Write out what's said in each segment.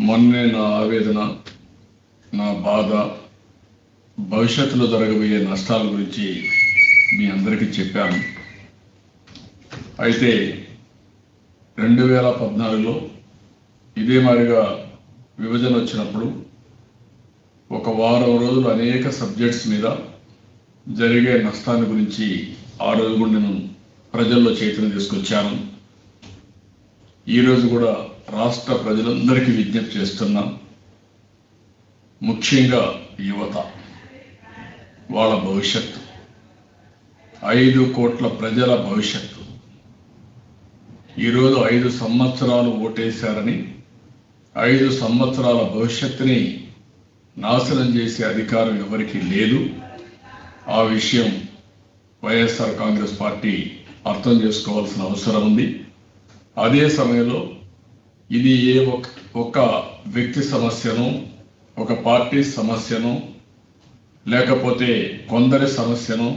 మొన్నే నా ఆవేదన, నా బాధ, భవిష్యత్తులో జరగబోయే నష్టాల గురించి మీ అందరికీ చెప్పాను. అయితే 2014లో ఇదే మాదిరిగా విభజన వచ్చినప్పుడు ఒక వారం రోజులు అనేక సబ్జెక్ట్స్ మీద జరిగే నష్టాన్ని గురించి ఆ రోజు కూడా నేను ప్రజల్లో చైతన్యం తీసుకొచ్చాను. ఈరోజు కూడా రాష్ట్ర ప్రజలందరికీ విజ్ఞప్తి చేస్తున్నాం. ముఖ్యంగా యువత, వాళ్ళ భవిష్యత్తు, 5 కోట్ల ప్రజల భవిష్యత్తు. ఈరోజు 5 సంవత్సరాలు ఓటేశారని 5 సంవత్సరాల భవిష్యత్తుని నాశనం చేసే అధికారం ఎవరికీ లేదు. ఆ విషయం వైఎస్ఆర్ కాంగ్రెస్ పార్టీ అర్థం చేసుకోవాల్సిన అవసరం ఉంది. అదే సమయంలో ఇది ఒక వ్యక్తి సమస్యను, ఒక పార్టీ సమస్యను, లేకపోతే కొందరి సమస్యను,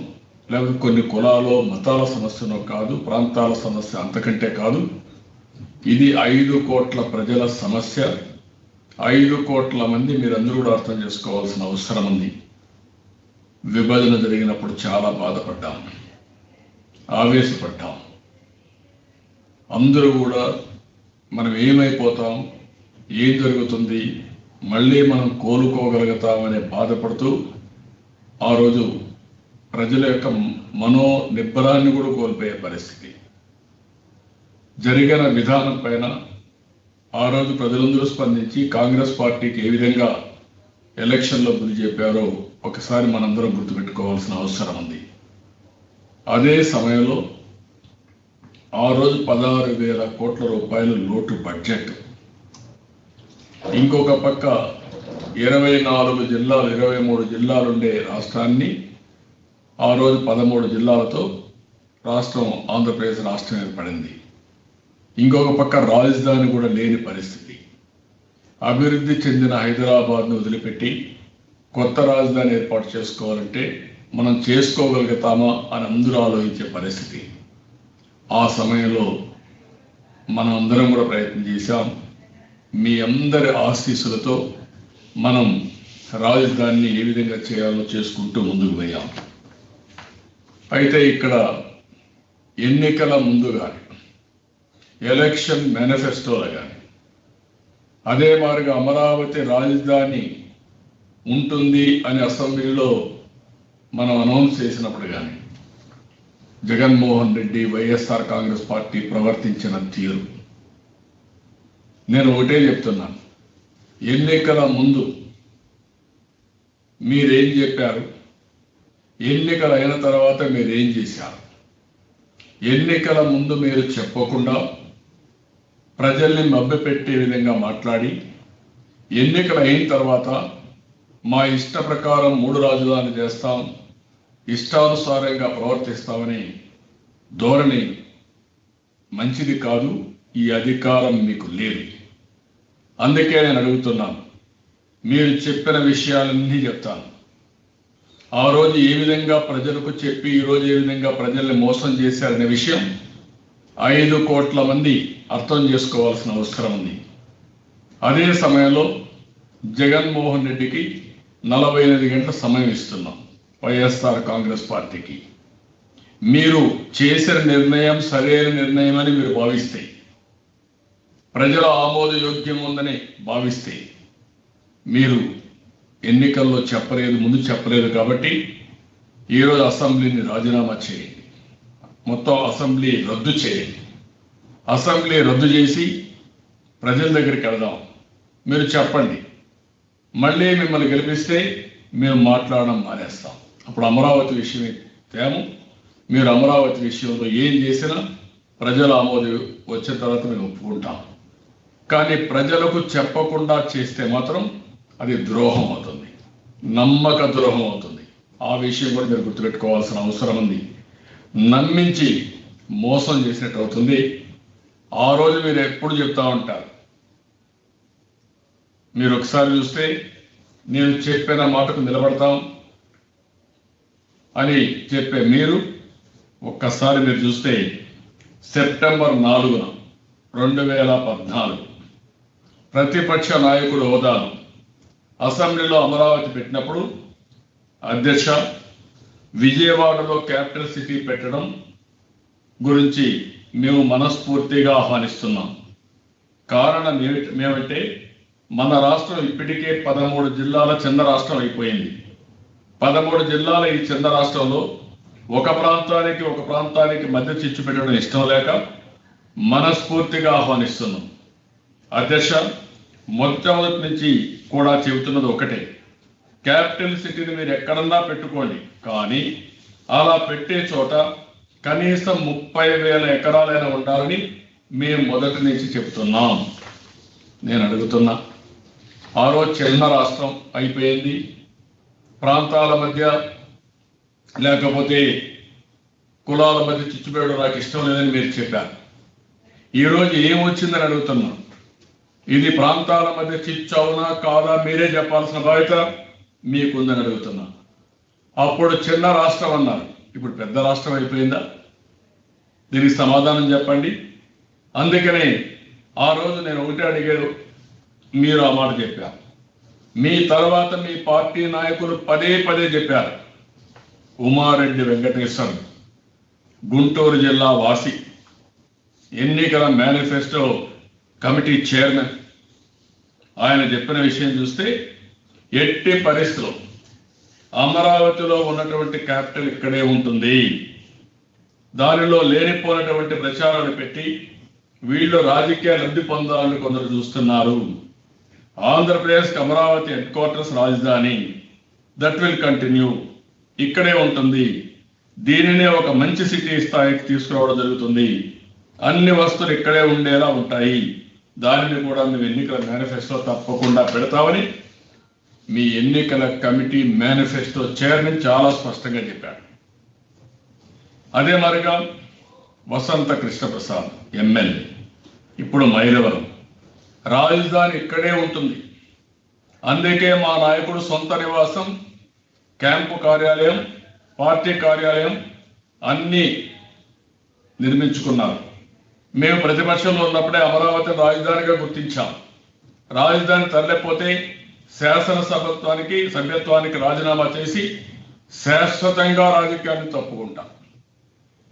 లేకపోతే కొన్ని కులాలు మతాల సమస్యను కాదు, ప్రాంతాల సమస్య అంతకంటే కాదు. ఇది 5 కోట్ల ప్రజల సమస్య. 5 కోట్ల మంది మీరందరూ కూడా అర్థం చేసుకోవాల్సిన అవసరం ఉంది. విభజన జరిగినప్పుడు చాలా బాధపడ్డాం, ఆవేశపడ్డాం. అందరూ కూడా మనం ఏమైపోతాం, ఏం జరుగుతుంది, మళ్ళీ మనం కోలుకోగలుగుతామనే బాధపడుతూ ఆ రోజు ప్రజల యొక్క మనో నిబ్బరాన్ని కూడా కోల్పోయే పరిస్థితి. జరిగిన విధానం పైన ఆ రోజు ప్రజలందరూ స్పందించి కాంగ్రెస్ పార్టీకి ఏ విధంగా ఎలక్షన్లో బుద్ధి చెప్పారో ఒకసారి మనందరం గుర్తుపెట్టుకోవాల్సిన అవసరం ఉంది. అదే సమయంలో ఆ రోజు 16,000 కోట్ల రూపాయలు లోటు బడ్జెట్. ఇంకొక పక్క 24 జిల్లాలు, 23 జిల్లాలు ఉండే రాష్ట్రాన్ని ఆ రోజు 13 జిల్లాలతో రాష్ట్రం, ఆంధ్రప్రదేశ్ రాష్ట్రం ఏర్పడింది. ఇంకొక పక్క రాజధాని కూడా లేని పరిస్థితి. అభివృద్ధి చెందిన హైదరాబాద్ను వదిలిపెట్టి కొత్త రాజధాని ఏర్పాటు చేసుకోవాలంటే మనం చేసుకోగలుగుతామా అని అందరూ ఆలోచించే పరిస్థితి. ఆ సమయంలో మనం అందరం కూడా ప్రయత్నం చేశాం. మీ అందరి ఆశీస్సులతో మనం రాజధానిని ఏ విధంగా చేయాలో చేసుకుంటూ ముందుకు పోయాం. అయితే ఇక్కడ ఎన్నికల ముందు కానీ, ఎలక్షన్ మేనిఫెస్టోలో కానీ, అదే మాదిరిగా అమరావతి రాజధాని ఉంటుంది అని అసెంబ్లీలో మనం అనౌన్స్ చేసినప్పుడు కానీ జగన్మోహన్ రెడ్డి, వైఎస్ఆర్ కాంగ్రెస్ పార్టీ ప్రవర్తించిన తీరు, నేను ఒకటే చెప్తున్నాను. ఎన్నికల ముందు మీరేం చెప్పారు, ఎన్నికలు అయిన తర్వాత మీరేం చేశారు? ఎన్నికల ముందు మీరు చెప్పకుండా ప్రజల్ని మభ్యపెట్టే విధంగా మాట్లాడి, ఎన్నికలు అయిన తర్వాత మా ఇష్ట ప్రకారం 3 రాజధానులు చేస్తాం, ఇష్టానుసారంగా ప్రవర్తిస్తామని ధోరణి మంచిది కాదు. ఈ అధికారం మీకు లేదు. అందుకే నేను అడుగుతున్నాను, మీరు చెప్పిన విషయాలన్నీ చెప్తాను. ఆ రోజు ఏ విధంగా ప్రజలకు చెప్పి ఈరోజు ఏ విధంగా ప్రజల్ని మోసం చేశారనే విషయం 5 కోట్ల మంది అర్థం చేసుకోవాల్సిన అవసరం ఉంది. అదే సమయంలో జగన్మోహన్ రెడ్డికి 48 గంటల సమయం ఇస్తున్నాం. వైఎస్ఆర్ కాంగ్రెస్ పార్టీకి మీరు చేసిన నిర్ణయం సరైన నిర్ణయం అని మీరు భావిస్తే, ప్రజల ఆమోదయోగ్యం ఉందని భావిస్తే, మీరు ఎన్నికల్లో ముందు చెప్పలేదు కాబట్టి ఈరోజు అసెంబ్లీని రాజీనామా చేయండి, మొత్తం అసెంబ్లీ రద్దు చేయండి. అసెంబ్లీ రద్దు చేసి ప్రజల దగ్గరికి వెళదాం. మీరు చెప్పండి, మళ్ళీ మిమ్మల్ని గెలిపిస్తే మేము మాట్లాడడం మానేస్తాం. అప్పుడు అమరావతి విషయమే తేము. మీరు అమరావతి విషయంలో ఏం చేసినా ప్రజల ఆమోదం వచ్చిన తర్వాత మేము ఒప్పుకుంటాం. కానీ ప్రజలకు చెప్పకుండా చేస్తే మాత్రం అది ద్రోహం అవుతుంది, నమ్మక ద్రోహం అవుతుంది. ఆ విషయం కూడా మీరు గుర్తుపెట్టుకోవాల్సిన అవసరం ఉంది. నమ్మించి మోసం చేసినట్టు అవుతుంది. ఆ రోజు మీరు ఎప్పుడు చెప్తా ఉంటారు, మీరు ఒకసారి చూస్తే నేను చెప్పిన మాటకు నిలబడతాం అని చెప్పే మీరు ఒక్కసారి మీరు చూస్తే సెప్టెంబర్ 4న 2014 ప్రతిపక్ష నాయకుడు హోదాను అసెంబ్లీలో అమరావతి పెట్టినప్పుడు అధ్యక్ష విజయవాడలో క్యాపిటల్ సిటీ పెట్టడం గురించి మేము మనస్ఫూర్తిగా ఆహ్వానిస్తున్నాం. కారణం మేమంటే మన రాష్ట్రం ఇప్పటికే 13 జిల్లాల చిన్న రాష్ట్రం అయిపోయింది. 13 జిల్లాల ఈ చిన్న రాష్ట్రంలో ఒక ప్రాంతానికి మధ్య చిచ్చు పెట్టడం ఇష్టం లేక మనస్ఫూర్తిగా ఆహ్వానిస్తున్నాం. అధ్యక్ష మొట్టమొదటి నుంచి కూడా చెబుతున్నది ఒకటే, క్యాపిటల్ సిటీని మీరు ఎక్కడన్నా పెట్టుకోండి, కానీ అలా పెట్టే చోట కనీసం 30,000 ఎకరాలైనా ఉండాలని మేము మొదటి నుంచి చెప్తున్నాం. నేను అడుగుతున్నా, ఆ రోజు చిన్న రాష్ట్రం అయిపోయింది, ప్రాంతాల మధ్య లేకపోతే కులాల మధ్య చిచ్చుపేయడం నాకు ఇష్టం లేదని మీరు చెప్పారు. ఈరోజు ఏమొచ్చిందని అడుగుతున్నా. ఇది ప్రాంతాల మధ్య చిచ్చు అవునా కాదా మీరే చెప్పాల్సిన బాధ్యత మీకుందని అడుగుతున్నా. అప్పుడు చిన్న రాష్ట్రం అన్నారు, ఇప్పుడు పెద్ద రాష్ట్రం అయిపోయిందా? దీనికి సమాధానం చెప్పండి. అందుకనే ఆ రోజు నేను ఒకటే అడిగాడు, మీరు ఆ మాట చెప్పారు. మీ తర్వాత మీ పార్టీ నాయకులు పదే చెప్పారు. ఉమారెడ్డి వెంకటేశ్వర్ గుంటూరు జిల్లా వాసి, ఎన్నికల మేనిఫెస్టో కమిటీ చైర్మన్, ఆయన చెప్పిన విషయం చూస్తే ఎట్టి పరిస్థితుల్లో అమరావతిలో ఉన్నటువంటి క్యాపిటల్ ఇక్కడే ఉంటుంది. దానిలో లేనిపోయినటువంటి ప్రచారాలు పెట్టి వీళ్ళు రాజకీయ లబ్ధి పొందాలని కొందరు చూస్తున్నారు. ఆంధ్రప్రదేశ్కి అమరావతి హెడ్ క్వార్టర్స్ రాజధాని, దట్ విల్ కంటిన్యూ, ఇక్కడే ఉంటుంది. దీనినే ఒక మంచి సిటీ స్థాయికి తీసుకురావడం జరుగుతుంది. అన్ని వస్తువులు ఇక్కడే ఉండేలా ఉంటాయి. దానిని కూడా మేము ఎన్నికల మేనిఫెస్టో తప్పకుండా పెడతామని మీ ఎన్నికల కమిటీ మేనిఫెస్టో చైర్మన్ చాలా స్పష్టంగా చెప్పాడు. అదే మరిగా వసంత కృష్ణప్రసాద్ ఎమ్మెల్యే, ఇప్పుడు మైలవరం, రాజధాని ఇక్కడే ఉంటుంది. అందుకే మా నాయకుడు సొంత నివాసం, క్యాంపు కార్యాలయం, పార్టీ కార్యాలయం అన్నీ నిర్మించుకున్నారు. మేము ప్రతిపక్షంలో ఉన్నప్పుడే అమరావతి రాజధానిగా గుర్తించాం. రాజధాని తరలిపోతే సభ్యత్వానికి రాజీనామా చేసి శాశ్వతంగా రాజకీయాన్ని తప్పుకుంటాం.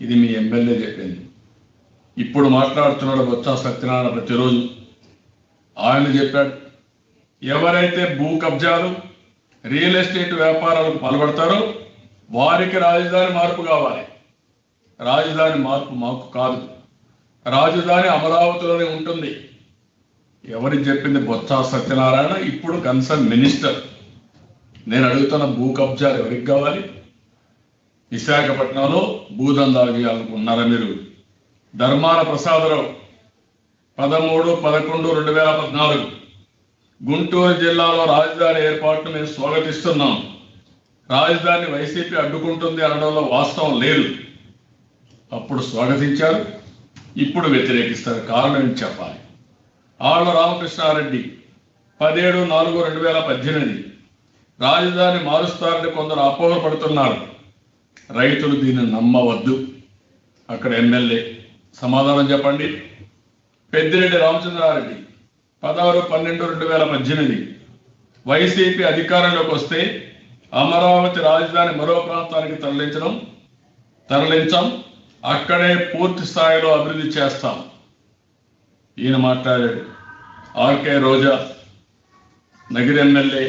ఇది మీ ఎమ్మెల్యే చెప్పింది. ఇప్పుడు మాట్లాడుతున్నాడు బొత్స సత్యనారాయణ. ప్రతిరోజు ఆయన చెప్పాడు, ఎవరైతే భూ కబ్జాలు రియల్ ఎస్టేట్ వ్యాపారాలకు పాల్పడతారో వారికి రాజధాని మార్పు కావాలి. రాజధాని మార్పు మాకు కాదు, రాజధాని అమరావతిలోనే ఉంటుంది. ఎవరికి చెప్పింది? బొత్స సత్యనారాయణ, ఇప్పుడు కన్సర్న్ మినిస్టర్. నేను అడుగుతున్న భూ కబ్జాలు ఎవరికి కావాలి? విశాఖపట్నంలో భూదందాలు చేయాలనుకున్నారా మీరు? ధర్మాన ప్రసాదరావు 13/11/2014 గుంటూరు జిల్లాలో రాజధాని ఏర్పాటును మేము స్వాగతిస్తున్నాం. రాజధాని వైసీపీ అడ్డుకుంటుంది అనడంలో వాస్తవం లేదు. అప్పుడు స్వాగతించారు, ఇప్పుడు వ్యతిరేకిస్తారు. కారణం ఏంటి చెప్పాలి. ఆళ్ల రామకృష్ణారెడ్డి 17/4/2018 రాజధాని మారుస్తారని కొందరు అపోహపడుతున్నారు. రైతులు దీన్ని నమ్మవద్దు. అక్కడ ఎమ్మెల్యే సమాధానం చెప్పండి. పెద్దిరెడ్డి రామచంద్రారెడ్డి 16/12/2018 వైసీపీ అధికారంలోకి వస్తే అమరావతి రాజధాని మరో ప్రాంతానికి తరలించాం, అక్కడే పూర్తి స్థాయిలో అభివృద్ధి చేస్తాం. ఈయన మాట్లాడాడు. ఆర్కే రోజా నగిరి ఎమ్మెల్యే,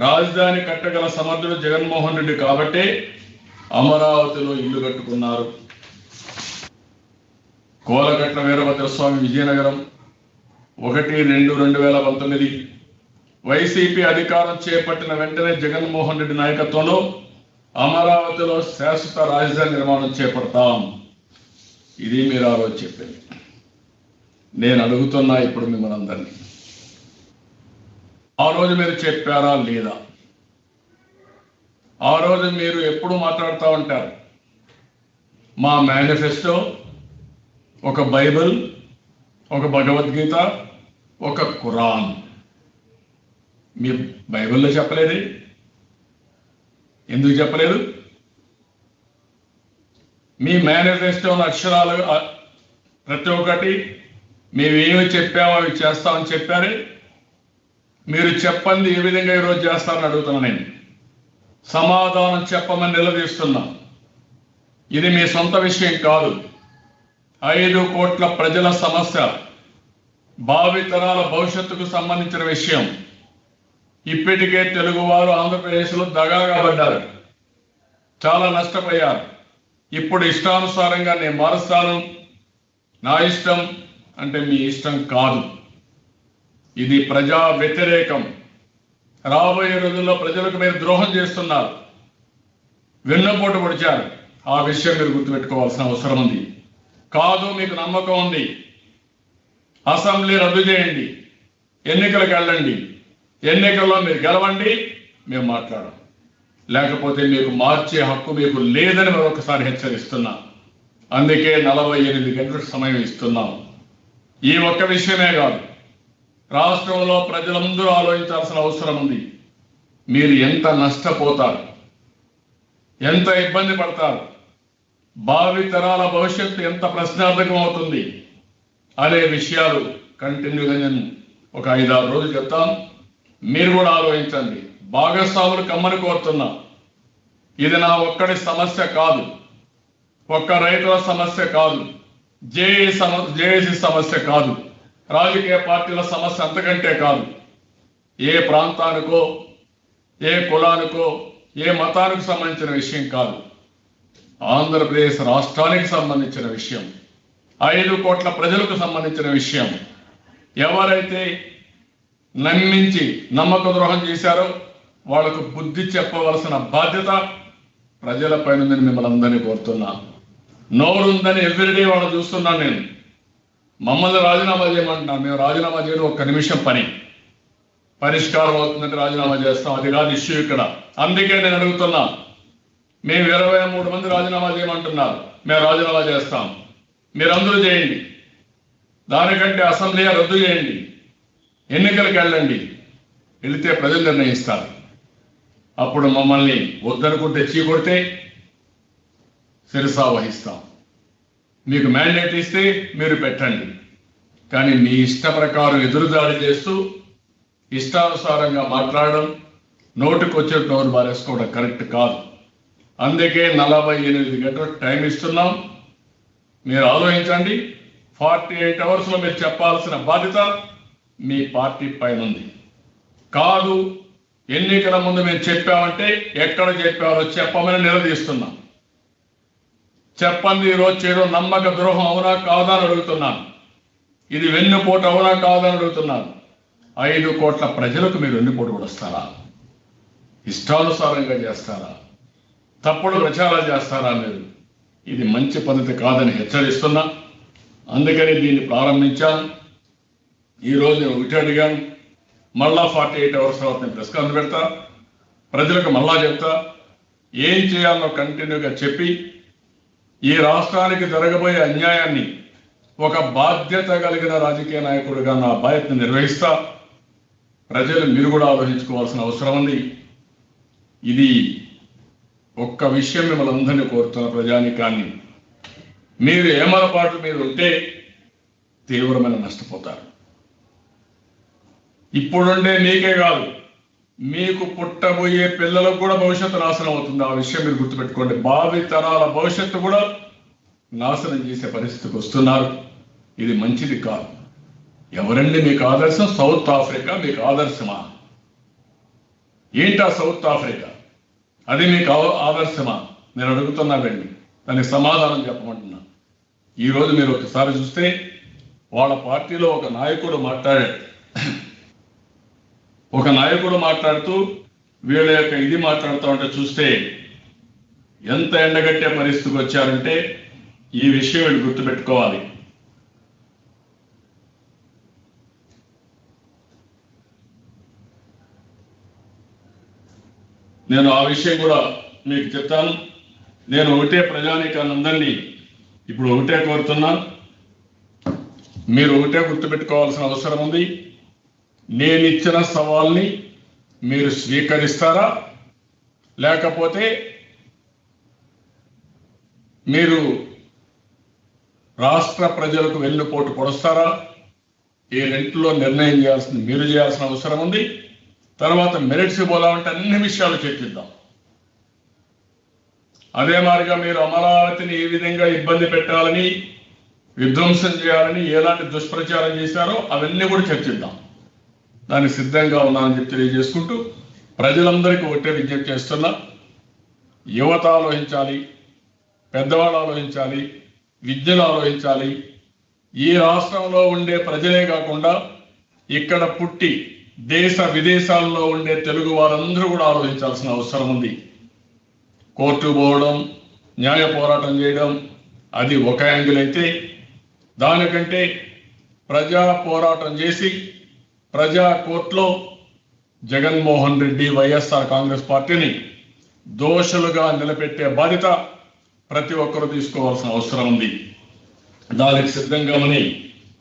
రాజధాని కట్టగల సమర్థుడు జగన్మోహన్ రెడ్డి కాబట్టే అమరావతిలో ఇల్లు కట్టుకున్నారు. కోలగట్ల వీరభద్రస్వామి విజయనగరం 1/2/2019 వైసీపీ అధికారం చేపట్టిన వెంటనే జగన్మోహన్ రెడ్డి నాయకత్వంలో అమరావతిలో శాశ్వత రాజధాని నిర్మాణం చేపడతాం. ఇది మీరు ఆ రోజు చెప్పింది. నేను అడుగుతున్నా ఇప్పుడు మిమ్మల్ని అందరినీ, ఆ రోజు మీరు చెప్పారా లేదా? ఆ రోజు మీరు ఎప్పుడు మాట్లాడుతూ ఉంటారు, మా మేనిఫెస్టో ఒక బైబిల్, ఒక భగవద్గీత, ఒక ఖురాన్. మీ బైబిల్లో చెప్పలేదు, ఎందుకు చెప్పలేదు? మీ మేనిఫెస్టోని అక్షరాలు ప్రతి ఒక్కటి మేమేమి చెప్పామో అవి చేస్తామని చెప్పారే. మీరు చెప్పండి ఏ విధంగా ఈరోజు చేస్తారని అడుగుతున్నా. నేను సమాధానం చెప్పమని నిలదీస్తున్నా. ఇది మీ సొంత విషయం కాదు. 5 కోట్ల ప్రజల సమస్య, భావితరాల భవిష్యత్తుకు సంబంధించిన విషయం. ఇప్పటికే తెలుగువారు ఆంధ్రప్రదేశ్లో దగాగా పడ్డారు, చాలా నష్టపోయారు. ఇప్పుడు ఇష్టానుసారంగా నేను మారుస్తాను, నా ఇష్టం అంటే మీ ఇష్టం కాదు. ఇది ప్రజా వ్యతిరేకం. రాబోయే రోజుల్లో ప్రజలకు మీరు ద్రోహం చేస్తున్నారు, వెన్నుపోటు పొడిచారు. ఆ విషయం మీరు గుర్తుపెట్టుకోవాల్సిన అవసరం ఉంది. కాదు, మీకు నమ్మకం ఉంది, అసెంబ్లీ రద్దు చేయండి, ఎన్నికలకు వెళ్ళండి, ఎన్నికల్లో మీరు గెలవండి, మేము మాట్లాడం. లేకపోతే మీకు మార్చే హక్కు మీకు లేదని మరొకసారి హెచ్చరిస్తున్నా. అందుకే 48 గంటల సమయం ఇస్తున్నాం. ఈ ఒక్క విషయమే కాదు, రాష్ట్రంలో ప్రజలందరూ ఆలోచించాల్సిన అవసరం ఉంది. మీరు ఎంత నష్టపోతారు, ఎంత ఇబ్బంది పడతారు, భావితరాల భవిష్యత్తు ఎంత ప్రశ్నార్థకం అవుతుంది అనే విషయాలు కంటిన్యూగా నేను ఒక 5-6 రోజులు చెప్తాను. మీరు కూడా ఆలోచించండి. భాగస్వాములు కమ్మని కోరుతున్నా. ఇది నా ఒక్కడి సమస్య కాదు, ఒక్క రైతుల సమస్య కాదు, జేఏసీ సమస్య కాదు, రాజకీయ పార్టీల సమస్య అంతకంటే కాదు. ఏ ప్రాంతానికో, ఏ కులానికో, ఏ మతానికి సంబంధించిన విషయం కాదు. ఆంధ్రప్రదేశ్ రాష్ట్రానికి సంబంధించిన విషయం, 5 కోట్ల ప్రజలకు సంబంధించిన విషయం. ఎవరైతే నమ్మించి నమ్మక ద్రోహం చేశారో వాళ్లకు బుద్ధి చెప్పవలసిన బాధ్యత ప్రజలపై ఉందని మిమ్మల్ని అందరినీ కోరుతున్నా. నోరుందని ఎవ్రీడే వాళ్ళు చూస్తున్నాను. నేను మమ్మల్ని రాజీనామా చేయమంటున్నాను. మేము రాజీనామా చేయడం 1 నిమిషం పని, పరిష్కారం అవుతుందంటే రాజీనామా చేస్తాం. అది కాదు ఇష్యూ ఇక్కడ. అందుకే నేను అడుగుతున్నా, మేము 23 మంది రాజీనామా చేయమంటున్నారు, మేము రాజీనామా చేస్తాం. మీరందరూ చేయండి. దానికంటే అసెంబ్లీ రద్దు చేయండి, ఎన్నికలకు వెళ్ళండి. వెళితే ప్రజలు నిర్ణయిస్తారు. అప్పుడు మమ్మల్ని వద్దనుకుంటే చీకొడితే శిరసా వహిస్తాం. మీకు మ్యాండేట్ ఇస్తే మీరు పెట్టండి. కానీ మీ ఇష్ట ప్రకారం ఎదురుదాడి చేస్తూ ఇష్టానుసారంగా మాట్లాడడం, నోటికి వచ్చే నోరు బారేసుకోవడం కరెక్ట్ కాదు. అందుకే 48 గంటలు టైం ఇస్తున్నాం. మీరు ఆలోచించండి. 48 అవర్స్లో మీరు చెప్పాల్సిన బాధ్యత మీ పార్టీ పైన ఉంది. కాదు, ఎన్నికల ముందు మేము చెప్పామంటే ఎక్కడ చెప్పారో చెప్పమని నిలదీస్తున్నాం. చెప్పండి. ఈరోజు చేయడం నమ్మక ద్రోహం అవునా కాదా అని అడుగుతున్నాను. ఇది వెన్నుపోటు అవునా కాదని అడుగుతున్నాను. 5 కోట్ల ప్రజలకు మీరు వెన్నుపోటు పొడుస్తారా? ఇష్టానుసారంగా చేస్తారా? తప్పుడు ప్రచారాలు చేస్తారా? మీరు ఇది మంచి పద్ధతి కాదని హెచ్చరిస్తున్నా. అందుకని దీన్ని ప్రారంభించాను. ఈరోజు నేను ఒకటి అడిగాను, మళ్ళా 48 అవర్స్ తర్వాత నేను ప్రెస్ కాన్ఫరెన్స్ పెడతా, ప్రజలకు మళ్ళా చెప్తా. ఏం చేయాలో కంటిన్యూగా చెప్పి ఈ రాష్ట్రానికి జరగబోయే అన్యాయాన్ని ఒక బాధ్యత కలిగిన రాజకీయ నాయకుడిగా నా బాధ్యతను నిర్వహిస్తా. ప్రజలు మీరు కూడా ఆలోచించుకోవాల్సిన అవసరం ఉంది. ఇది ఒక్క విషయం మిమ్మల్ని అందరినీ కోరుతున్న ప్రజానీకాన్ని, మీరు ఏమరపాటు మీరు ఉంటే తీవ్రమైన నష్టపోతారు. ఇప్పుడుండే మీకే కాదు, మీకు పుట్టబోయే పిల్లలకు కూడా భవిష్యత్తు నాశనం అవుతుంది. ఆ విషయం మీరు గుర్తుపెట్టుకోండి. భావి తరాల భవిష్యత్తు కూడా నాశనం చేసే పరిస్థితికి వస్తున్నారు. ఇది మంచిది కాదు. ఎవరండి మీకు ఆదర్శం? సౌత్ ఆఫ్రికా మీకు ఆదర్శమా? ఏంటా సౌత్ ఆఫ్రికా? అది మీకు ఆదర్శమా? నేను అడుగుతున్నానండి, దానికి సమాధానం చెప్పమంటున్నా. ఈరోజు మీరు ఒకసారి చూస్తే వాళ్ళ పార్టీలో ఒక నాయకుడు మాట్లాడుతూ వీళ్ళ యొక్క ఇది మాట్లాడుతూ ఉంటే చూస్తే ఎంత ఎండగట్టే పరిస్థితికి వచ్చారంటే ఈ విషయం వీళ్ళు గుర్తుపెట్టుకోవాలి. నేను ఆ విషయం కూడా మీకు చెప్తాను. నేను ఒకటే ప్రజానీకాలందరినీ ఇప్పుడు ఒకటే కోరుతున్నాను, మీరు ఒకటే గుర్తుపెట్టుకోవాల్సిన అవసరం ఉంది. నేను ఇచ్చిన సవాల్ని మీరు స్వీకరిస్తారా, లేకపోతే మీరు రాష్ట్ర ప్రజలకు వెన్నుపోటు పొడుస్తారా? ఈ రెంట్లో నిర్ణయం చేయాల్సింది మీరు చేయాల్సిన అవసరం ఉంది. తర్వాత మెరిట్స్ పోలామంటే అన్ని విషయాలు చర్చిద్దాం. అదే మాదిరిగా మీరు అమరావతిని ఏ విధంగా ఇబ్బంది పెట్టాలని, విధ్వంసం చేయాలని ఎలాంటి దుష్ప్రచారం చేశారో అవన్నీ కూడా చర్చిద్దాం. దానికి సిద్ధంగా ఉన్నానని చెప్పి తెలియజేసుకుంటూ ప్రజలందరికీ ఒకటే విజ్ఞప్తి చేస్తున్నా, యువత ఆలోచించాలి, పెద్దవాళ్ళు ఆలోచించాలి, విద్యను ఆలోచించాలి. ఈ రాష్ట్రంలో ఉండే ప్రజలే కాకుండా ఇక్కడ పుట్టి దేశ విదేశాల్లో ఉండే తెలుగు వారందరూ కూడా ఆలోచించాల్సిన అవసరం ఉంది. కోర్టు పోవడం, న్యాయ పోరాటం చేయడం అది ఒక యాంగిల్ అయితే, దానికంటే ప్రజా పోరాటం చేసి ప్రజా కోర్టులో జగన్మోహన్ రెడ్డి వైఎస్ఆర్ కాంగ్రెస్ పార్టీని దోషులుగా నిలబెట్టే బాధ్యత ప్రతి ఒక్కరూ తీసుకోవాల్సిన అవసరం ఉంది. దానికి సిద్ధంగామని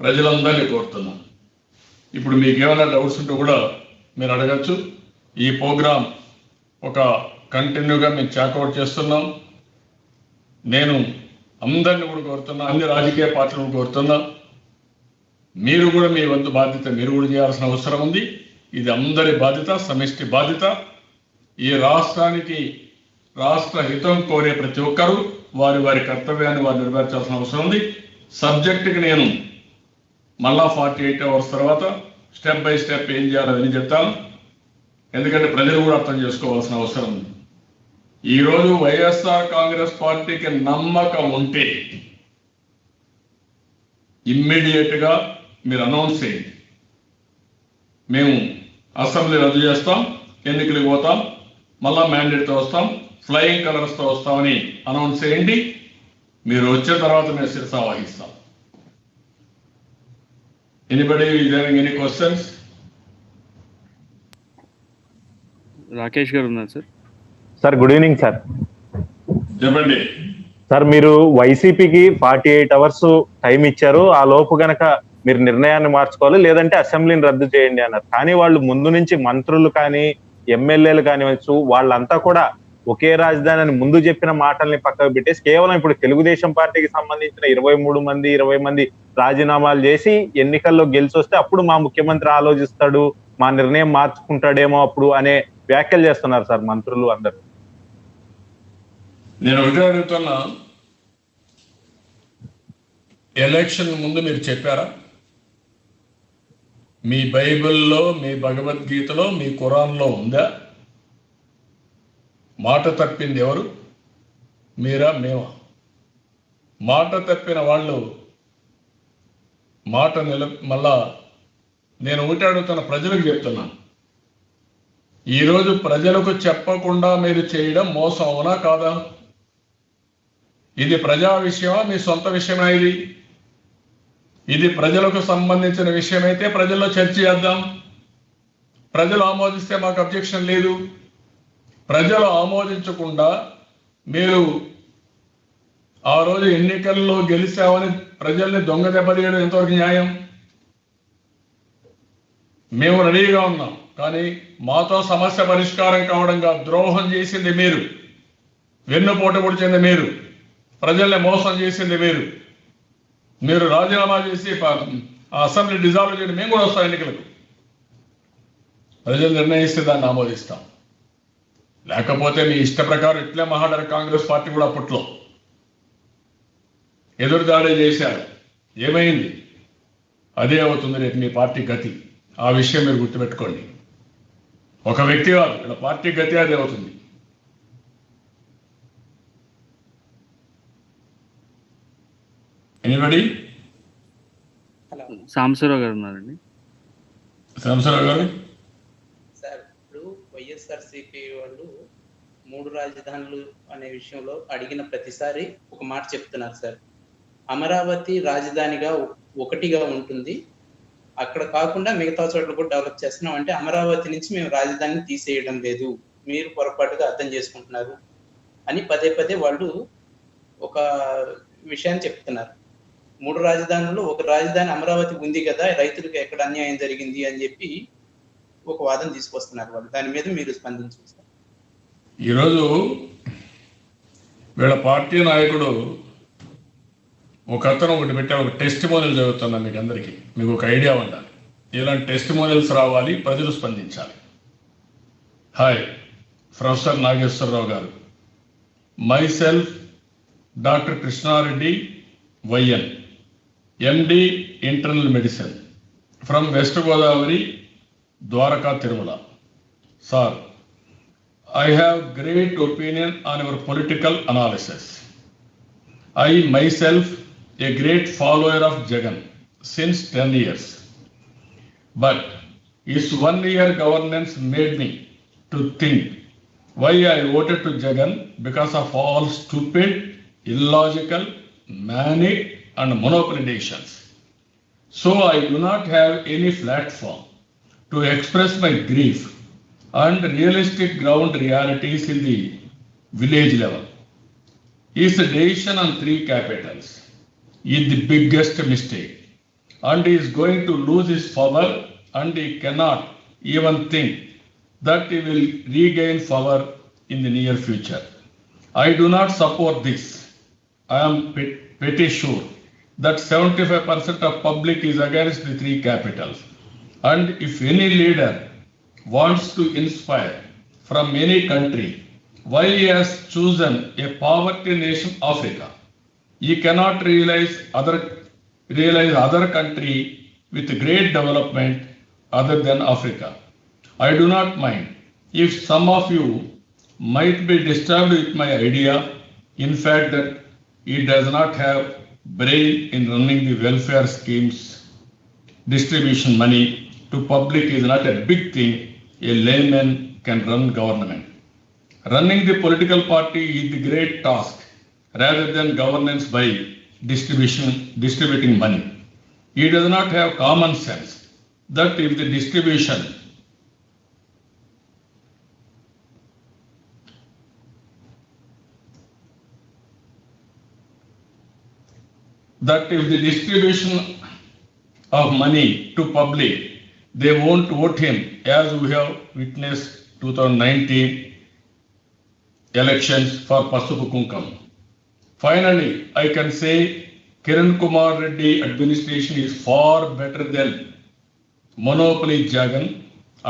ప్రజలందరినీ కోరుతున్నాం. ఇప్పుడు మీకు ఏమైనా డౌట్స్ ఉంటే కూడా మీరు అడగచ్చు. ఈ ప్రోగ్రాం ఒక కంటిన్యూగా మేము చాకౌట్ చేస్తున్నాం. నేను అందరిని కూడా కోరుతున్నా, అన్ని రాజకీయ పార్టీలను కోరుతున్నా, మీరు కూడా మీ వంతు బాధ్యత మీరు కూడా చేయాల్సిన అవసరం ఉంది. ఇది అందరి బాధ్యత, సమిష్టి బాధ్యత. ఈ రాష్ట్రానికి రాష్ట్ర హితం కోరే ప్రతి ఒక్కరూ వారి వారి కర్తవ్యాన్ని వారు నెరవేర్చాల్సిన అవసరం ఉంది. సబ్జెక్టుకి నేను మళ్ళా 48 అవర్స్ తర్వాత స్టెప్ బై స్టెప్ ఏం చేయాలని చెప్తాను. ఎందుకంటే ప్రజలు కూడా అర్థం చేసుకోవాల్సిన అవసరం ఉంది. ఈరోజు వైఎస్ఆర్ కాంగ్రెస్ పార్టీకి నమ్మకం ఉంటే ఇమ్మీడియట్గా మీరు అనౌన్స్ చేయండి. మేము అసెంబ్లీ రద్దు చేస్తాం, ఎన్నికలకు పోతాం, మళ్ళా మ్యాండేట్తో వస్తాం, ఫ్లయింగ్ కలర్స్తో వస్తామని అనౌన్స్ చేయండి. మీరు వచ్చిన తర్వాత మేము శిరసా వహిస్తాం. Anybody is having any questions? Rakesh గారు ఉన్నారు sir. Sir good evening sir. చెప్పండి సార్, మీరు వైసీపీకి 48 అవర్స్ టైం ఇచ్చారు. ఆ లోపు గనక మీరు నిర్ణయాన్ని మార్చుకోవాలి, లేదంటే అసెంబ్లీని రద్దు చేయండి అన్నారు. కానీ వాళ్ళు ముందు నుంచి మంత్రులు కానీ ఎమ్మెల్యేలు కానివచ్చు వాళ్ళంతా కూడా ఒకే రాజధాని అని ముందు చెప్పిన మాటల్ని పక్కకు పెట్టేసి కేవలం ఇప్పుడు తెలుగుదేశం పార్టీకి సంబంధించిన 23 మంది 20 మంది రాజీనామాలు చేసి ఎన్నికల్లో గెలిచి వస్తే అప్పుడు మా ముఖ్యమంత్రి ఆలోచిస్తాడు, మా నిర్ణయం మార్చుకుంటాడేమో అప్పుడు అనే వ్యాఖ్యలు చేస్తున్నారు సార్ మంత్రులు అందరూ. నేను ఒకటే అడుగుతున్నా, ఎలక్షన్ ముందు మీరు చెప్పారా? మీ బైబిల్లో, మీ భగవద్గీతలో, మీ ఖురాన్లో ఉందా? మాట తప్పింది ఎవరు? మీరా, మేమా? మాట తప్పిన వాళ్ళు మళ్ళా నేను ఒకటి అడుగుతున్న ప్రజలకు చెప్తున్నాను, ఈరోజు ప్రజలకు చెప్పకుండా మీరు చేయడం మోసం అవునా కాదా? ఇది ప్రజా విషయమా, మీ సొంత విషయమా? ఇది ప్రజలకు సంబంధించిన విషయం అయితే ప్రజల్లో చర్చ చేద్దాం. ప్రజలు ఆమోదిస్తే మాకు అబ్జెక్షన్ లేదు. ప్రజలు ఆమోదించకుండా మీరు ఆ రోజు ఎన్నికల్లో గెలిచామని ప్రజల్ని దొంగ దెబ్బతీయడం ఎంతవరకు న్యాయం? మేము రెడీగా ఉన్నాం, కానీ మాతో సమస్య పరిష్కారం కావడంగా ద్రోహం చేసింది మీరు, వెన్నుపోట పొడిచింది మీరు, ప్రజల్ని మోసం చేసింది మీరు. మీరు రాజీనామా చేసి అసెంబ్లీ డిజాల్వ్ చేయండి, మేము కూడా వస్తాం ఎన్నికలకు. ప్రజలు నిర్ణయిస్తే దాన్ని ఆమోదిస్తాం. లేకపోతే మీ ఇష్ట ప్రకారం ఇట్లే మహాడర కాంగ్రెస్ పార్టీ కూడా అప్పట్లో ఎదురుదాడి చేశారు. ఏమైంది? అదే అవుతుంది రేపు మీ పార్టీ గతి. ఆ విషయం మీరు గుర్తుపెట్టుకోండి. ఒక వ్యక్తి కాదు, ఇలా పార్టీ గతి అదే అవుతుంది. ఎనీబడి? సాంబశివరావు గారు ఉన్నారండి. సాంబశివరావు గారు సార్, ఇప్పుడు వైఎస్ఆర్సీపీ వాళ్ళు 3 రాజధానులు అనే విషయంలో అడిగిన ప్రతిసారి ఒక మాట చెప్తున్నారు సార్. అమరావతి రాజధానిగా ఒకటిగా ఉంటుంది, అక్కడ కాకుండా మిగతా చోట్ల కూడా డెవలప్ చేస్తున్నాం. అంటే అమరావతి నుంచి మేము రాజధానిని తీసేయడం లేదు, మీరు పొరపాటుగా అర్థం చేసుకుంటున్నారు అని పదే పదే వాళ్ళు ఒక విషయాన్ని చెప్తున్నారు. 3 రాజధానుల్లో ఒక రాజధాని అమరావతి ఉంది కదా, రైతులకు ఎక్కడ అన్యాయం జరిగింది అని చెప్పి ఒక వాదన తీసుకొస్తున్నారు వాళ్ళు. దాని మీద మీరు స్పందించారు. ఈరోజు వీళ్ళ పార్టీ నాయకుడు ఒక అతను ఒకటి పెట్టే ఒక టెస్టిమోనియల్ చదువుతున్నా మీకు అందరికీ, మీకు ఒక ఐడియా ఉండాలి. ఇలాంటి టెస్టిమోనియల్స్ రావాలి, ప్రజలు స్పందించాలి. Hi, professor Nageswara Rao garu. Myself doctor Krishna Reddy YN, MD internal medicine from West Godavari, Dwaraka, Tirumala. Sir, I have great opinion on your political analysis. I myself a great follower of Jagan since 10 years. But his 1 year governance made me to think why I voted to Jagan because of all stupid, illogical, manic and monopoly decisions. So I do not have any platform to express my grief and realistic ground realities in the village level. His decision on 3 capitals is the biggest mistake, and he is going to lose his power, and he cannot even think that he will regain power in the near future. I do not support this. I am pretty sure that 75% of public is against the 3 capitals, and if any leader wants to inspire from any country why he has chosen a poverty nation Africa, he cannot realize other country with great development other than Africa. I do not mind if some of you might be disturbed with my idea, in fact that he does not have brain in running the welfare schemes. Distribution money to public is not a big thing. A layman can run government. Running the political party is the great task rather than governance by distributing money. He does not have common sense that if the distribution of money to public, they won't vote him, as we have witnessed 2019 elections for Pasupu Kunkam. Finally, I can say Kiran Kumar Reddy administration is far better than monopoly Jagan.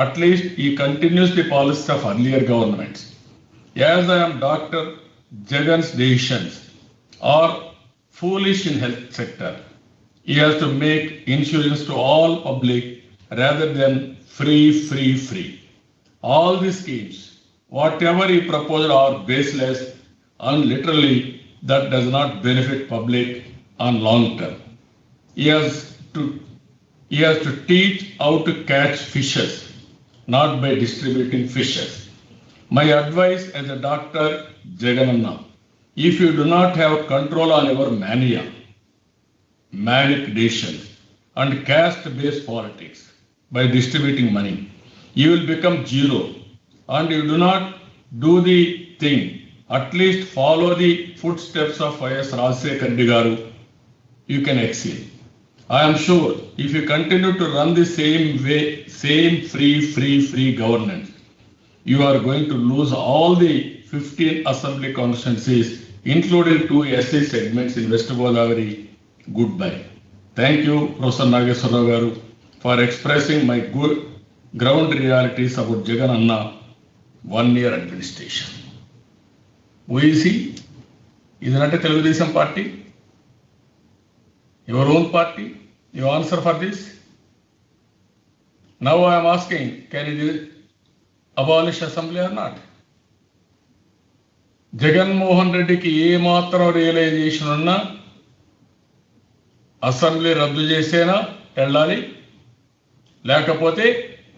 At least he continues the policy of earlier governments. As I am Dr. Jagan's decisions are foolish in health sector. He has to make insurance to all public rather than free. All the schemes, whatever he proposed, are baseless and literally that does not benefit public on long term. He has to teach how to catch fishes, not by distributing fishes. My advice as a Dr. Jagananna, if you do not have control on your manic decisions and caste-based politics by distributing money, you will become zero, and you do not do the thing, at least follow the footsteps of Y.S. Rajshekhar Reddy Garu, you can exceed. I am sure if you continue to run the same way, same free governance, you are going to lose all the 15 assembly constituencies, including 2 SC segments in West Godavari. Goodbye. Thank you, Professor Nageswara Garu, for expressing my good ground realities about Jagan Anna 1 year administration. Who is he? Is not a Telugudesam party? Your own party? You answer for this? Now I am asking, can he abolish assembly or not? Jagan Mohan Reddy ki ఏ మాత్రం realisation ఉన్నా assembly రద్దు చేసేనా వెళ్ళాలి, లేకపోతే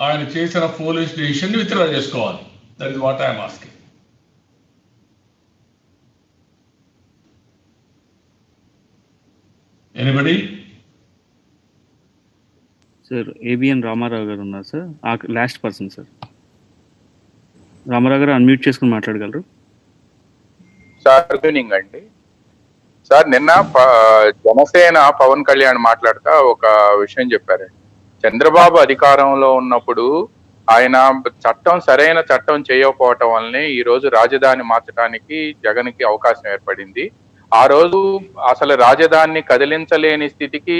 ఆయన చేసిన foolish decision withdraw చేసుకోవాలి. That is what I'm asking. Anybody? Sir ABN Rama Rao garu ఉన్నారు sir, last person sir. Rama Rao garu unmute చేసుకుని మాట్లాడగలరు సార్? గుడ్ ఈవినింగ్ అండి. సార్, నిన్న జనసేన పవన్ కళ్యాణ్ మాట్లాడుతా ఒక విషయం చెప్పారు. చంద్రబాబు అధికారంలో ఉన్నప్పుడు ఆయన సరైన చట్టం చేయకపోవటం వల్లనే ఈ రోజు రాజధాని మార్చడానికి జగన్కి అవకాశం ఏర్పడింది. ఆ రోజు అసలు రాజధానిని కదిలించలేని స్థితికి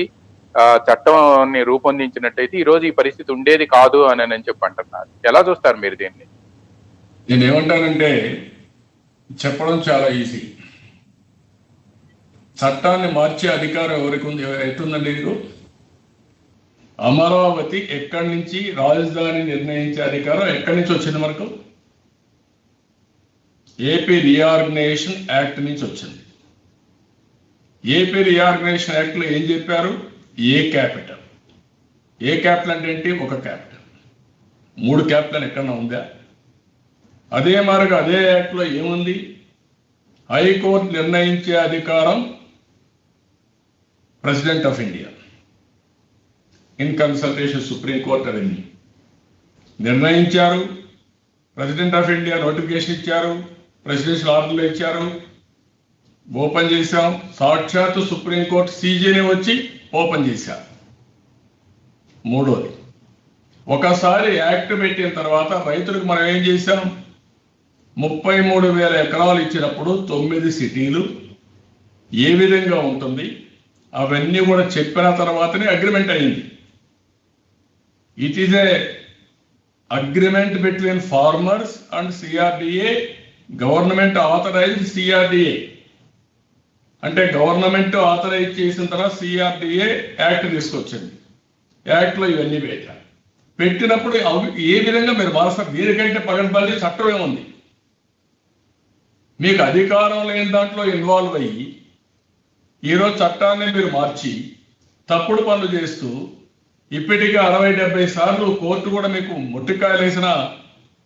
చట్టాన్ని రూపొందించినట్టయితే ఈ రోజు ఈ పరిస్థితి ఉండేది కాదు అని నేను చెప్పంటున్నారు. ఎలా చూస్తారు మీరు దీన్ని? నేను ఏమంటానంటే చెప్పడం చాలా ఈజీ. చట్టాన్ని మార్చే అధికారం ఎవరికి ఉంది, ఎట్టుందండి? ఇది అమరావతి ఎక్కడి నుంచి రాజధాని నిర్ణయించే అధికారం ఎక్కడి నుంచి వచ్చింది మనకు? ఏపీ రీఆర్గనైజేషన్ యాక్ట్ నుంచి వచ్చింది. ఏపీ రీఆర్గనైజేషన్ యాక్ట్ లో ఏం చెప్పారు? ఏ క్యాపిటల్. ఏ క్యాపిటల్ అంటే ఏంటి? ఒక క్యాపిటల్. 3 క్యాపిటల్ ఎక్కడన్నా ఉందా? అదే మార్గం అదే యాక్ట్ లో ఏముంది? హైకోర్టు నిర్ణయించే అధికారం president of India in consultation supreme court అవన్నీ నిర్ణయించారు. ప్రెసిడెంట్ ఆఫ్ ఇండియా నోటిఫికేషన్ ఇచ్చారు, ప్రెసిడెన్షియల్ ఆర్డర్లు ఇచ్చారు, ఓపెన్ చేశాం. సాక్షాత్తు సుప్రీంకోర్టు సీజీని వచ్చి ఓపెన్ చేశారు. మూడోది, ఒకసారి యాక్ట్ పెట్టిన తర్వాత రైతులకు మనం ఏం చేశాం? 33,000 ఎకరాలు ఇచ్చినప్పుడు 9 సిటీలు ఏ విధంగా ఉంటుంది అవన్నీ కూడా చెప్పిన తర్వాతనే అగ్రిమెంట్ అయింది. It is a agreement between farmers and CRDA. Government authorized CRDA అంటే గవర్నమెంట్ ఆథరైజ్ చేసిన తర్వాత సిఆర్డిఏ యాక్ట్ తీసుకొచ్చింది. యాక్ట్లో ఇవన్నీ పెట్టినప్పుడు ఏ విధంగా మీరు మారుస్తారు? దీనికంటే పగడబడి చట్టమే ఉంది. మీకు అధికారం లేని దాంట్లో ఇన్వాల్వ్ అయ్యి ఈరోజు చట్టాన్ని మీరు మార్చి తప్పుడు పనులు చేస్తూ ఇప్పటికీ 60-70 సార్లు కోర్టు కూడా మీకు మొట్టికాయలు వేసినా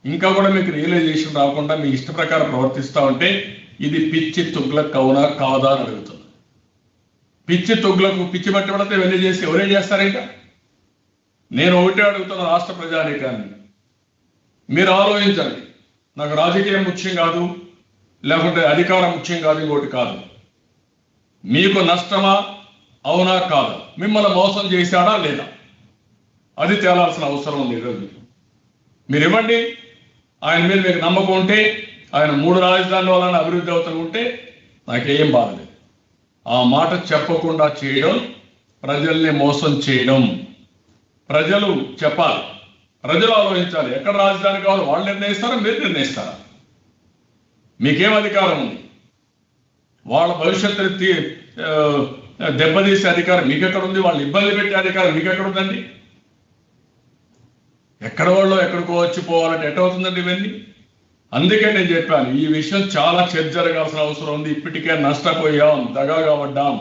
ఇంకా కూడా మీకు రియలైజేషన్ రాకుండా మీ ఇష్ట ప్రకారం ప్రవర్తిస్తూ ఉంటే ఇది పిచ్చి తుగ్లక్ అవునా కాదా అని అడుగుతుంది. పిచ్చి తుగ్లకు పిచ్చి బట్టి పడితే ఇవన్నీ చేసి ఎవరేం చేస్తారు? ఇంకా నేను ఒకటే అడుగుతున్న రాష్ట్ర ప్రజానీకాన్ని, మీరు ఆలోచించండి. నాకు రాజకీయం ముఖ్యం కాదు, లేకుంటే అధికారం ముఖ్యం కాదు, ఇంకోటి కాదు. మీకు నష్టమా అవునా కాదా? మిమ్మల్ని మోసం చేశాడా లేదా? అది తేలాల్సిన అవసరం ఉంది ఈరోజు. మీరు ఇవ్వండి. ఆయన మీద మీకు నమ్మకం ఉంటే, ఆయన 3 రాజధానుల వలన అభివృద్ధి అవుతూ ఉంటే నాకేం బాధ లేదు. ఆ మాట చెప్పకుండా చేయడం ప్రజల్ని మోసం చేయడం. ప్రజలు చెప్పాలి, ప్రజలు ఆలోచించాలి. ఎక్కడ రాజధాని కావాలో వాళ్ళు నిర్ణయిస్తారా, మీరు నిర్ణయిస్తారా? మీకేం అధికారం ఉంది? వాళ్ళ భవిష్యత్తు దెబ్బతీసే అధికారం మీకెక్కడ ఉంది? వాళ్ళు ఇబ్బంది పెట్టే అధికారం మీకెక్కడ ఉందండి? ఎక్కడ వాళ్ళు ఎక్కడికో వచ్చిపోవాలంటే ఎట్టవుతుందండి ఇవన్నీ? అందుకే నేను చెప్పాను, ఈ విషయం చాలా చర్చ జరగాల్సిన అవసరం ఉంది. ఇప్పటికే నష్టపోయాం, దగాగా పడ్డాం,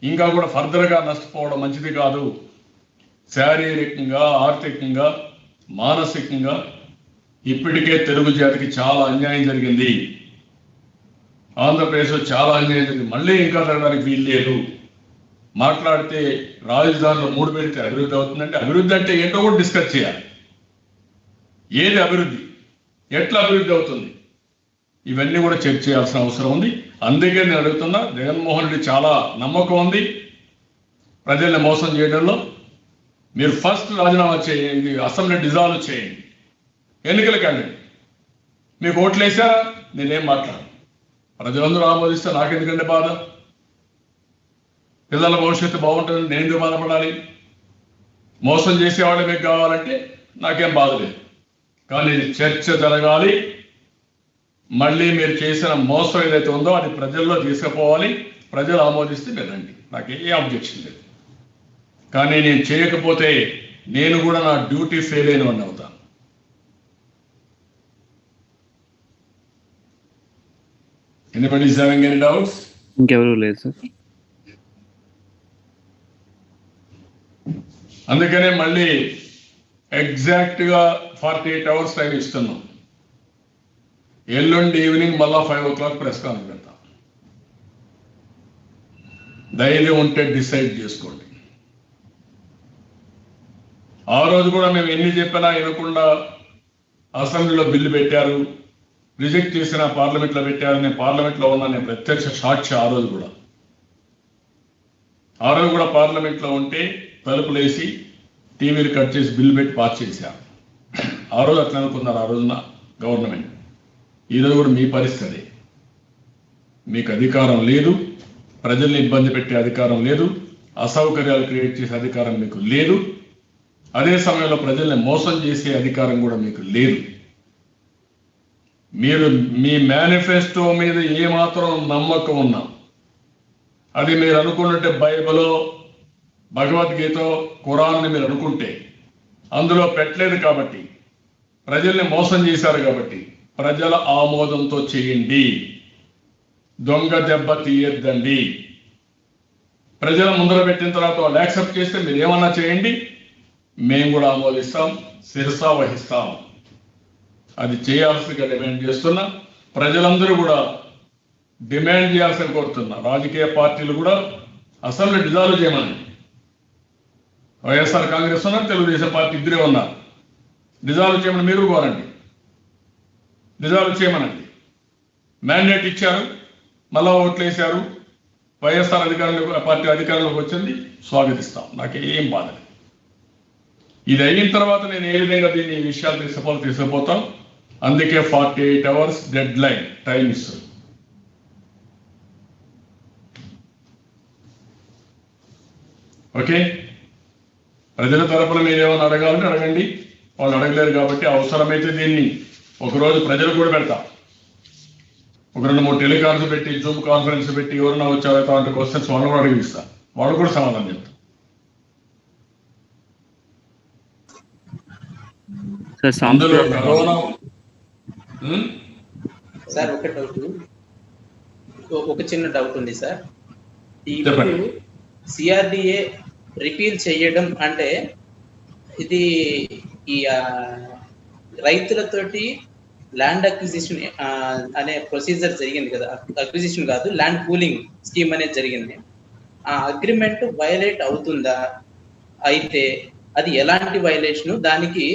ఇంకా కూడా ఫర్దర్గా నష్టపోవడం మంచిది కాదు. శారీరకంగా, ఆర్థికంగా, మానసికంగా ఇప్పటికే తెలుగు జాతికి చాలా అన్యాయం జరిగింది. ఆంధ్రప్రదేశ్లో చాలా అన్యాయం జరిగింది. మళ్ళీ ఇంకా జరగడానికి వీలు లేదు. మాట్లాడితే రాజధానిలో 3 పెడితే అభివృద్ధి అవుతుందంటే అభివృద్ధి అంటే ఏంటో కూడా డిస్కస్ చేయాలి. ఏది అభివృద్ధి, ఎట్లా అభివృద్ధి అవుతుంది, ఇవన్నీ కూడా చర్చ చేయాల్సిన అవసరం ఉంది. అందుకే నేను అడుగుతున్నా, జగన్మోహన్ రెడ్డి చాలా నమ్మకం ఉంది ప్రజల్ని మోసం చేయడంలో. మీరు ఫస్ట్ రాజీనామా చేయండి, అసెంబ్లీ డిజాల్వ్ చేయండి, ఎన్నికలకు వెళ్ళండి. మీకు ఓట్లు వేసారా? నేనేం మాట్లాడు. ప్రజలందరూ ఆమోదిస్తే నాకెందుకంటే బాధ? పిల్లల భవిష్యత్తు బాగుంటుంది, నేను ఎందుకు బాధపడాలి? మోసం చేసేవాళ్ళు మీకు కావాలంటే నాకేం బాధ లేదు. కానీ చర్చ జరగాలి. మళ్ళీ మీరు చేసిన మోసం ఏదైతే ఉందో అది ప్రజల్లో తీసుకుపోవాలి. ప్రజలు ఆమోదిస్తే వెళ్ళండి, నాకు ఏ ఆబ్జెక్షన్ లేదు. కానీ నేను చేయకపోతే నేను కూడా నా డ్యూటీ ఫెయిల్ అయిన వాడిని అవుతాను. Anybody is having any doubts? ఇంకెవరు లేదు సార్. అందుకనే మళ్ళీ ఎగ్జాక్ట్గా 48 hours టైం ఇస్తున్నాం. ఎల్లుండి ఈవినింగ్ మళ్ళా 5 o'clock ప్రెస్ కాన్ఫరెన్స్ పెడతాం. ధైర్యం ఉంటే డిసైడ్ చేసుకోండి. ఆ రోజు కూడా మేము ఎన్ని చెప్పినా వినకుండా అసెంబ్లీలో బిల్లు పెట్టారు, రిజెక్ట్ చేసిన పార్లమెంట్లో పెట్టారు. నేను పార్లమెంట్లో ఉన్నా, నేను ప్రత్యక్ష సాక్షి. ఆ రోజు కూడా పార్లమెంట్లో ఉంటే తలుపులు వేసి టీవీలు కట్ చేసి బిల్లు పెట్టి పాస్ చేశారు. ఆ రోజు అట్లా అనుకున్నారు ఆ రోజున గవర్నమెంట్. ఈరోజు కూడా మీ పరిస్థితి. మీకు అధికారం లేదు, ప్రజల్ని ఇబ్బంది పెట్టే అధికారం లేదు, అసౌకర్యాలు క్రియేట్ చేసే అధికారం మీకు లేదు, అదే సమయంలో ప్రజల్ని మోసం చేసే అధికారం కూడా మీకు లేదు. మీరు మీ మేనిఫెస్టో మీద ఏమాత్రం నమ్మకం ఉన్నా, అది మీరు అనుకున్నట్టే బైబిలో, భగవద్గీత, ఖురాన్ని మీరు అనుకుంటే అందులో పెట్టలేదు కాబట్టి, ప్రజల్ని మోసం చేశారు కాబట్టి ప్రజల ఆమోదంతో చేయండి. దొంగ దెబ్బ తీయద్దండి. ప్రజల ముందర పెట్టిన తర్వాత వాళ్ళు యాక్సెప్ట్ చేస్తే మీరు ఏమన్నా చేయండి, మేము కూడా ఆమోదిస్తాం, శిరసా వహిస్తాం. అది చేయాల్సిందిగా డిమాండ్ చేస్తున్నా. ప్రజలందరూ కూడా డిమాండ్ చేయాల్సిన కోరుతున్నా. రాజకీయ పార్టీలు కూడా అసెంబ్లీ డిజాల్వ్ చేయమని, వైఎస్ఆర్ కాంగ్రెస్ ఉన్నారు, తెలుగుదేశం పార్టీ ఇద్దరే ఉన్నారు. డిజాల్వ్ చేయమని మీరు కోరండి, డిజాల్వ్ చేయమనండి. మ్యాండేట్ ఇచ్చారు, మళ్ళా ఓట్లు వేశారు, వైఎస్ఆర్ పార్టీ అధికారంలోకి వచ్చింది, స్వాగతిస్తాం. నాకేం బాధ లేదు. ఇది అయిన తర్వాత నేను ఏ విధంగా దీన్ని ఈ విషయాలు తీసుకుపోతాం. అందుకే 48 hours డెడ్ లైన్ టైం ఇస్తుంది. ఓకే, ప్రజల తరపున మీరు ఏమైనా అడగాలంటే అడగండి. వాళ్ళు అడగలేరు కాబట్టి అవసరమైతే దీన్ని ఒకరోజు ప్రజలు కూడా పెడతాం. ఒక 2-3 టెలికాన్ఫరెన్స్ పెట్టి, జూమ్ కాన్ఫరెన్స్ పెట్టి, ఎవరైనా వచ్చారో అలాంటి క్వశ్చన్స్ వాళ్ళు కూడా అడిగిస్తా, వాళ్ళు కూడా సమాధానం చెప్తారు. అందులో కరోనా సార్ ఒక డౌట్, ఒక చిన్న డౌట్ ఉంది సార్. చెప్పండి. ఇప్పుడు సిఆర్డిఏ రిపీల్ చేయడం అంటే ఇది ఈ రైతులతోటి ల్యాండ్ అక్విజిషన్ అనే ప్రొసీజర్ జరిగింది కదా, అక్విజిషన్ కాదు, ల్యాండ్ పూలింగ్ స్కీమ్ అనేది జరిగింది. ఆ అగ్రిమెంట్ వైలేట్ అవుతుందా? అయితే అది ఎలాంటి వైలేషన్, దానికి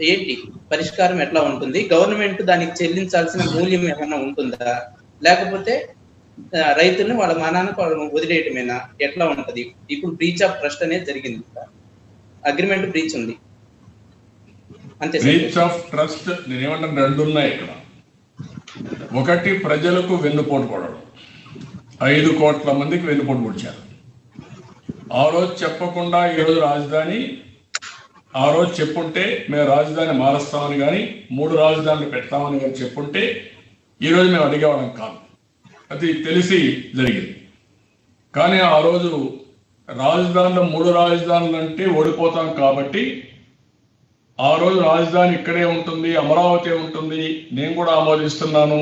ఏంటి పరిష్కారం ఎట్లా ఉంటుంది? గవర్నమెంట్ దానికి చెల్లించాల్సిన మూల్యం ఏమైనా ఉంటుందా, లేకపోతే రైతుల్ని వాళ్ళ మానానికి వాళ్ళు వదిలేయటమేనా, ఎట్లా ఉంటది? ఇప్పుడు బ్రీచ్ ఆఫ్ ట్రస్ట్ అనేది జరిగింది, అగ్రిమెంట్ బ్రీచ్ ఉంది అంతే. బ్రీచ్ ఆఫ్ ట్రస్ట్ నేనేమంటాను, 2 ఉన్నాయి ఇక్కడ. ఒకటి, ప్రజలకు వెన్నుపోటు పడడం. 5 కోట్ల మందికి వెన్నుపోటు పొడిచారు. ఆ రోజు చెప్పకుండా ఈరోజు రాజధాని, ఆ రోజు చెప్పుంటే మేము రాజధాని మారుస్తామని కానీ 3 రాజధానులు పెడతామని కానీ చెప్పుంటే ఈరోజు మేము అడిగేవాళ్ళం కాదు. అది తెలిసి జరిగింది. కానీ ఆ రోజు రాజధానిలో 3 రాజధానులు అంటే ఓడిపోతాం కాబట్టి ఆ రోజు రాజధాని ఇక్కడే ఉంటుంది, అమరావతి ఉంటుంది, నేను కూడా ఆమోదిస్తున్నాను,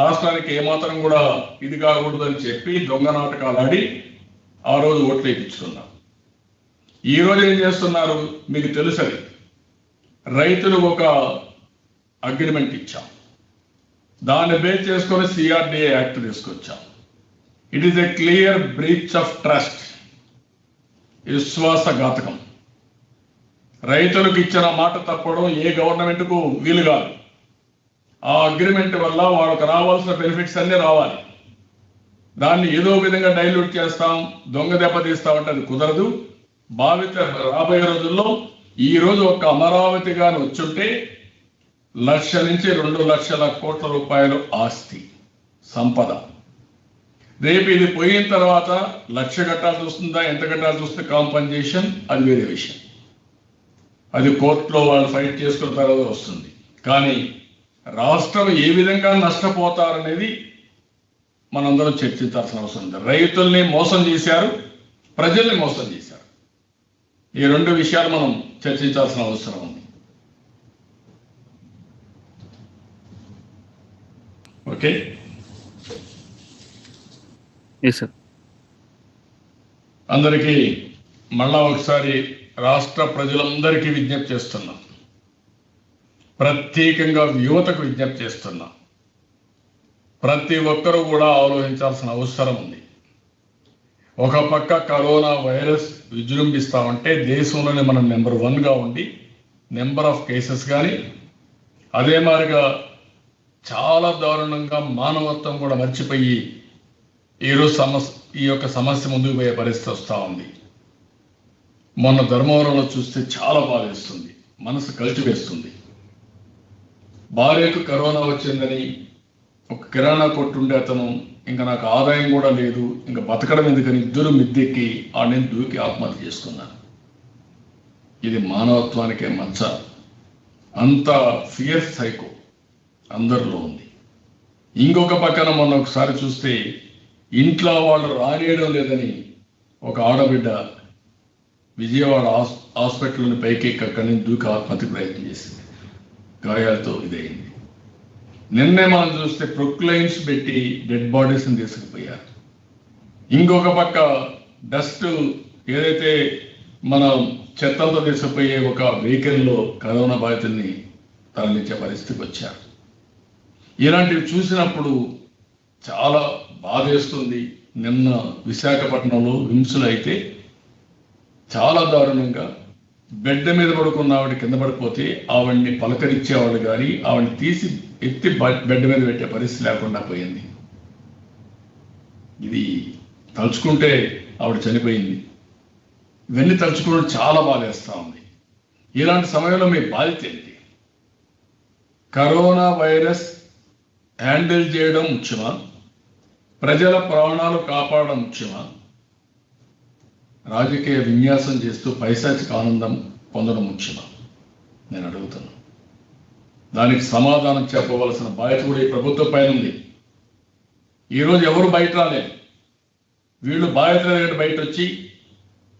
రాష్ట్రానికి ఏమాత్రం కూడా ఇది కాకూడదు అని చెప్పి దొంగ నాటకాలు ఆడి ఆ రోజు ఓట్లు వేయించుకున్నారు. ఈ రోజు ఏం చేస్తున్నారు మీకు తెలుసది. రైతులకు ఒక అగ్రిమెంట్ ఇచ్చాం, దాన్ని బేస్ చేసుకొని సిఆర్డిఏ యాక్ట్ తీసుకొచ్చాం. It is a clear breach of trust, విశ్వాసఘాతకం. రైతులకు ఇచ్చిన మాట తప్పడం ఏ గవర్నమెంట్కు వీలు కాదు. ఆ అగ్రిమెంట్ వల్ల వాళ్ళకు రావాల్సిన బెనిఫిట్స్ అన్నీ రావాలి. దాన్ని ఏదో విధంగా డైల్యూట్ చేస్తాం, దొంగ దెబ్బతీస్తామంటే అది కుదరదు. రాబోయే రోజుల్లో ఈ రోజు ఒక అమరావతి గాని వచ్చుంటే 1,00,000 నుంచి 2,00,000 కోట్ల రూపాయలు ఆస్తి సంపద. రేపు ఇది పోయిన తర్వాత 1,00,000 కట్టాల్సి వస్తుందా, ఎంత కట్టాల్సి వస్తుంది కాంపన్సేషన్, అది వేరే విషయం. అది కోర్టులో వాళ్ళు ఫైట్ చేసుకున్న తర్వాత వస్తుంది. కానీ రాష్ట్రం ఏ విధంగా నష్టపోతారనేది మనందరం చర్చించాల్సిన అవసరం ఉంది. రైతుల్ని మోసం చేశారు, ప్రజల్ని మోసం చేశారు. ఈ 2 విషయాలు మనం చర్చించాల్సిన అవసరం ఉంది. Okay, sir. అందరికీ మళ్ళా ఒకసారి రాష్ట్ర ప్రజలందరికీ విజ్ఞప్తి చేస్తున్నా, ప్రత్యేకంగా యువతకు విజ్ఞప్తి చేస్తున్నా. ప్రతి ఒక్కరూ కూడా ఆలోచించాల్సిన అవసరం ఉంది. ఒక పక్క కరోనా వైరస్ విజృంభిస్తామంటే దేశంలోనే మనం నెంబర్ 1గా ఉండి నెంబర్ ఆఫ్ కేసెస్ కానీ, అదే మాదిరిగా చాలా దారుణంగా మానవత్వం కూడా మర్చిపోయి ఈరోజు ఈ యొక్క సమస్య ముందుకు పోయే పరిస్థితి వస్తూ ఉంది. మొన్న ధర్మవరంలో చూస్తే చాలా బాధేస్తుంది, మనసు కలిచివేస్తుంది. భార్యకు కరోనా వచ్చిందని ఒక కిరాణా కొట్టుండే అతను ఇంకా నాకు ఆదాయం కూడా లేదు, ఇంకా బతకడం ఎందుకని ఇద్దరు మిద్దెక్కి నేను దూకి ఆత్మహత్య చేసుకున్నాను. ఇది మానవత్వానికే మచ్చ. అంత ఫియర్ సైకో అందరిలో ఉంది. ఇంకొక పక్కన మొన్న ఒకసారి చూస్తే ఇంట్లో వాళ్ళు రానియడం లేదని ఒక ఆడబిడ్డ విజయవాడ హాస్పిటల్ని పైకెక్కి అక్కడి నుంచి దూకి ఆత్మహత్య ప్రయత్నం చేసింది, గాయాలతో ఇదైంది. నిన్నే మనం చూస్తే ప్రొక్లైన్స్ పెట్టి డెడ్ బాడీస్ని తీసుకుపోయారు. ఇంకొక పక్క డస్ట్ ఏదైతే మన చెత్తంతో తీసుకుపోయే ఒక వెహికల్లో కరోనా బాధితుల్ని తరలించే పరిస్థితికి వచ్చారు. ఇలాంటివి చూసినప్పుడు చాలా బాధేస్తుంది. నిన్న విశాఖపట్నంలో హింసలు అయితే చాలా దారుణంగా బెడ్ మీద పడుకున్న ఆవిడ కింద పడిపోతే ఆవిడ్ని పలకరించేవాళ్ళు కానీ ఆవిడ్ని తీసి ఎత్తి బెడ్ మీద పెట్టే పరిస్థితి లేకుండా పోయింది. ఇది తలుచుకుంటే ఆవిడ చనిపోయింది. ఇవన్నీ తలుచుకోవడం చాలా బాధేస్తూ ఉంది. ఇలాంటి సమయంలో మీ బాధ్యత ఏంటి? కరోనా వైరస్ హ్యాండిల్ చేయడం ముఖ్యమా, ప్రజల ప్రాణాలు కాపాడడం ముఖ్యమా, రాజకీయ విన్యాసం చేస్తూ పైశాచిక ఆనందం పొందడం ముఖ్యమా? నేను అడుగుతున్నాను. దానికి సమాధానం చెప్పవలసిన బాధ్యత కూడా ఈ ప్రభుత్వం పైన ఉంది. ఈరోజు ఎవరు బయట రాలేదు. వీళ్ళు బాధ్యత బయట వచ్చి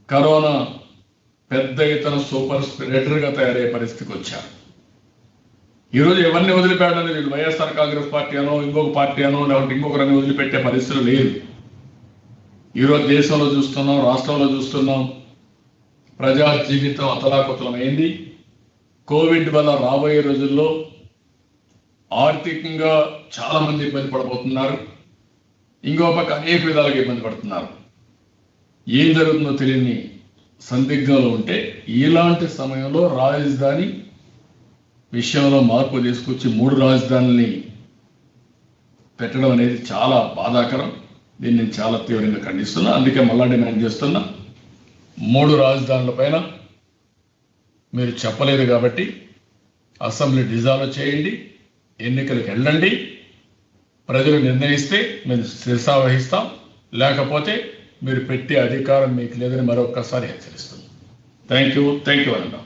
కరోనా పెద్ద ఎత్తున సూపర్ స్ప్రెడర్గా తయారయ్యే పరిస్థితికి వచ్చారు. ఈరోజు ఎవరిని వదిలిపెట్టలేదు. వీళ్ళు వైఎస్ఆర్ కాంగ్రెస్ పార్టీ అనో ఇంకొక పార్టీ అనో లేకపోతే ఇంకొకరిని వదిలిపెట్టే పరిస్థితులు లేదు. ఈరోజు దేశంలో చూస్తున్నాం, రాష్ట్రంలో చూస్తున్నాం, ప్రజా జీవితం అతలాకుతలమైంది. కోవిడ్ వల్ల రాబోయే రోజుల్లో ఆర్థికంగా చాలా మంది ఇబ్బంది పడబోతున్నారు. ఇంకో పక్క అనేక విధాలుగా ఇబ్బంది పడుతున్నారు. ఏం జరుగుతుందో తెలియని సందిగ్ధంలో ఉంటే ఇలాంటి సమయంలో రాజధాని విషయంలో మార్పు తీసుకొచ్చి 3 రాజధానుల్ని పెట్టడం అనేది చాలా బాధాకరం. దీన్ని నేను చాలా తీవ్రంగా ఖండిస్తున్నా. అందుకే మళ్ళా డిమాండ్ చేస్తున్నా, 3 రాజధానుల పైన మీరు చెప్పలేదు కాబట్టి అసెంబ్లీ డిజాల్వ్ చేయండి, ఎన్నికలకు వెళ్ళండి, ప్రజలు నిర్ణయిస్తే మేము శిరసా వహిస్తాం, లేకపోతే మీరు పెట్టే అధికారం మీకు లేదని మరొక్కసారి హెచ్చరిస్తున్నాం. థ్యాంక్ యూ అన్నా.